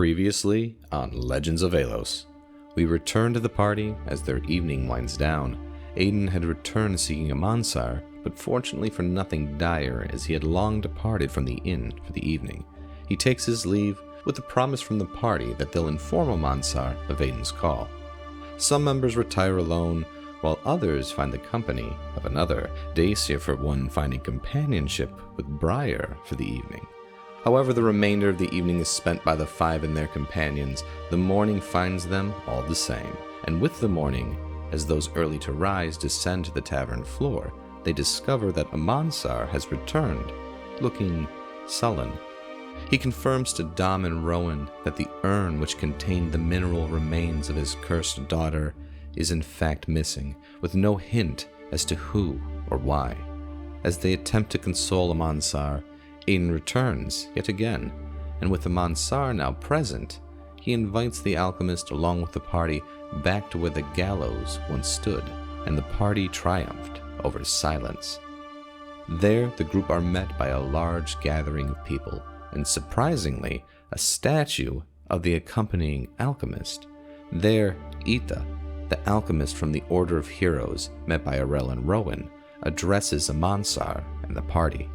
Previously on Legends of Aelos, we return to the party as their evening winds down. Aiden had returned seeking a Mansar, but fortunately for nothing dire, as he had long departed from the inn for the evening. He takes his leave with a promise from the party that they'll inform a Mansar of Aiden's call. Some members retire alone, while others find the company of another, Dacia for one finding companionship with Briar for the evening. However, the remainder of the evening is spent by the five and their companions. The morning finds them all the same, and with the morning, as those early to rise descend to the tavern floor, they discover that Amansar has returned, looking sullen. He confirms to Dom and Rowan that the urn which contained the mineral remains of his cursed daughter is in fact missing, with no hint as to who or why. As they attempt to console Amansar, Aiden returns yet again, and with the Mansar now present, he invites the alchemist along with the party back to where the gallows once stood, and the party triumphed over silence. There, the group are met by a large gathering of people, and surprisingly, a statue of the accompanying alchemist. There, Ita, the alchemist from the Order of Heroes, met by Arel and Rowan, addresses Amansar and the party.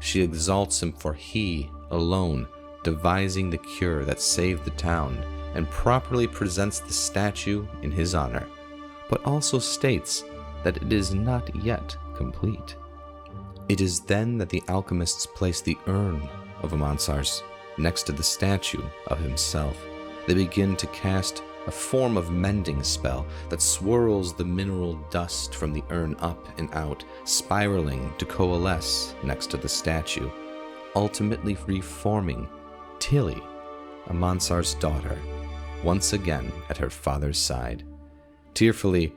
She exalts him for he, alone, devising the cure that saved the town, and properly presents the statue in his honor, but also states that it is not yet complete. It is then that the alchemists place the urn of Amansar's next to the statue of himself. They begin to cast a form of mending spell that swirls the mineral dust from the urn up and out, spiraling to coalesce next to the statue, ultimately reforming Tilly, Amansar's daughter, once again at her father's side. Tearfully,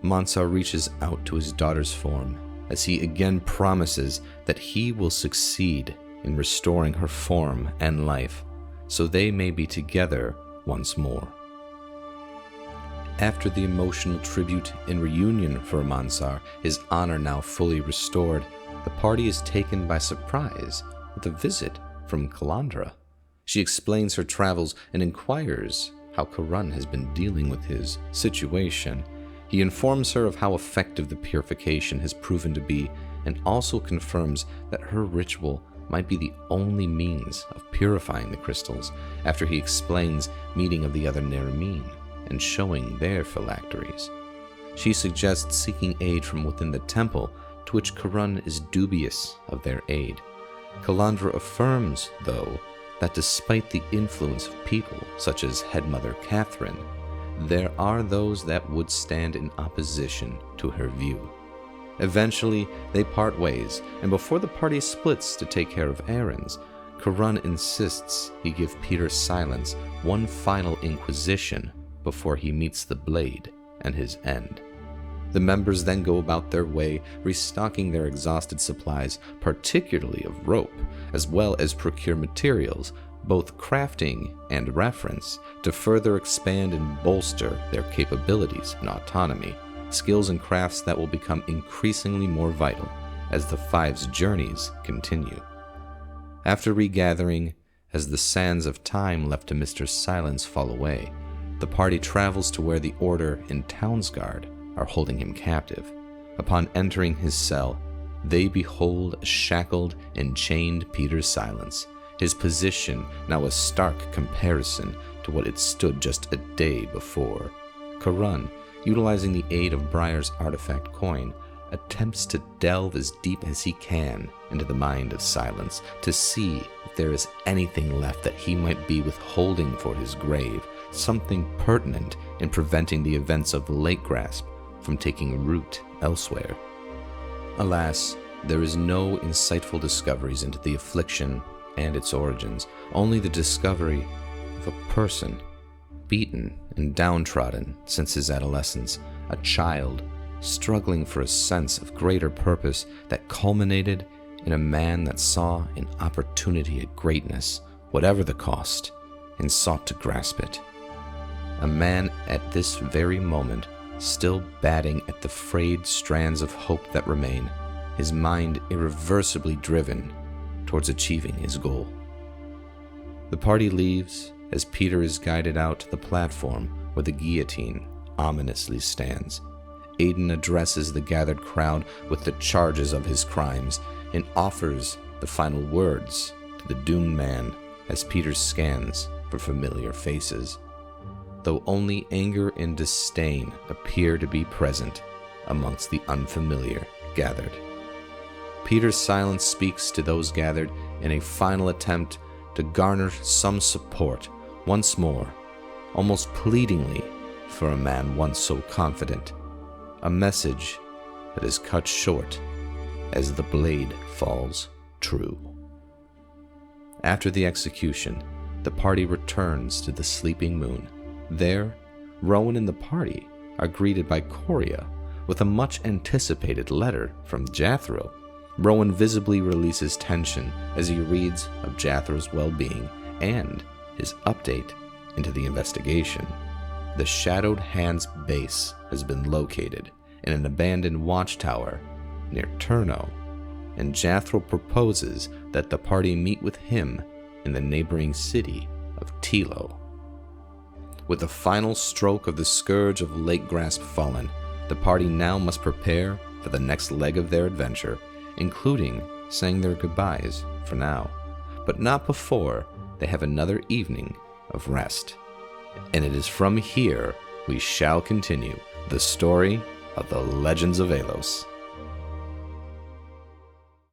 Amansar reaches out to his daughter's form, as he again promises that he will succeed in restoring her form and life, so they may be together once more. After the emotional tribute and reunion for Amansar, his honor now fully restored, the party is taken by surprise with a visit from Calandra. She explains her travels and inquires how Karun has been dealing with his situation. He informs her of how effective the purification has proven to be, and also confirms that her ritual might be the only means of purifying the crystals, after he explains meeting of the other Neramine and showing their phylacteries. She suggests seeking aid from within the temple, to which Karun is dubious of their aid. Calandra affirms, though, that despite the influence of people such as Headmother Catherine, there are those that would stand in opposition to her view. Eventually, they part ways, and before the party splits to take care of errands, Karun insists he give Peter Silence one final inquisition before he meets the blade and his end. The members then go about their way, restocking their exhausted supplies, particularly of rope, as well as procure materials, both crafting and reference, to further expand and bolster their capabilities and autonomy, skills and crafts that will become increasingly more vital as the Five's journeys continue. After regathering, as the sands of time left to Mr. Silence fall away, the party travels to where the Order and Townsguard are holding him captive. Upon entering his cell, they behold a shackled and chained Peter Silence, his position now a stark comparison to what it stood just a day before. Karun, utilizing the aid of Briar's artifact coin, attempts to delve as deep as he can into the mind of Silence to see if there is anything left that he might be withholding for his grave, something pertinent in preventing the events of the Lake Grasp from taking root elsewhere. Alas, there is no insightful discoveries into the affliction and its origins, only the discovery of a person, beaten and downtrodden since his adolescence, a child struggling for a sense of greater purpose that culminated in a man that saw an opportunity at greatness, whatever the cost, and sought to grasp it. A man at this very moment still batting at the frayed strands of hope that remain, his mind irreversibly driven towards achieving his goal. The party leaves, as Peter is guided out to the platform where the guillotine ominously stands. Aiden addresses the gathered crowd with the charges of his crimes and offers the final words to the doomed man as Peter scans for familiar faces, though only anger and disdain appear to be present amongst the unfamiliar gathered. Peter's silence speaks to those gathered in a final attempt to garner some support once more, almost pleadingly for a man once so confident, a message that is cut short as the blade falls true. After the execution, the party returns to the Sleeping Moon. There, Rowan and the party are greeted by Coria with a much-anticipated letter from Jathro. Rowan visibly releases tension as he reads of Jathro's well-being and his update into the investigation. The Shadowed Hand's base has been located in an abandoned watchtower near Turno, and Jathro proposes that the party meet with him in the neighboring city of Tilo. With the final stroke of the Scourge of Lake Grasp fallen, the party now must prepare for the next leg of their adventure, including saying their goodbyes for now, but not before they have another evening of rest. And it is from here we shall continue the story of the Legends of Aelos.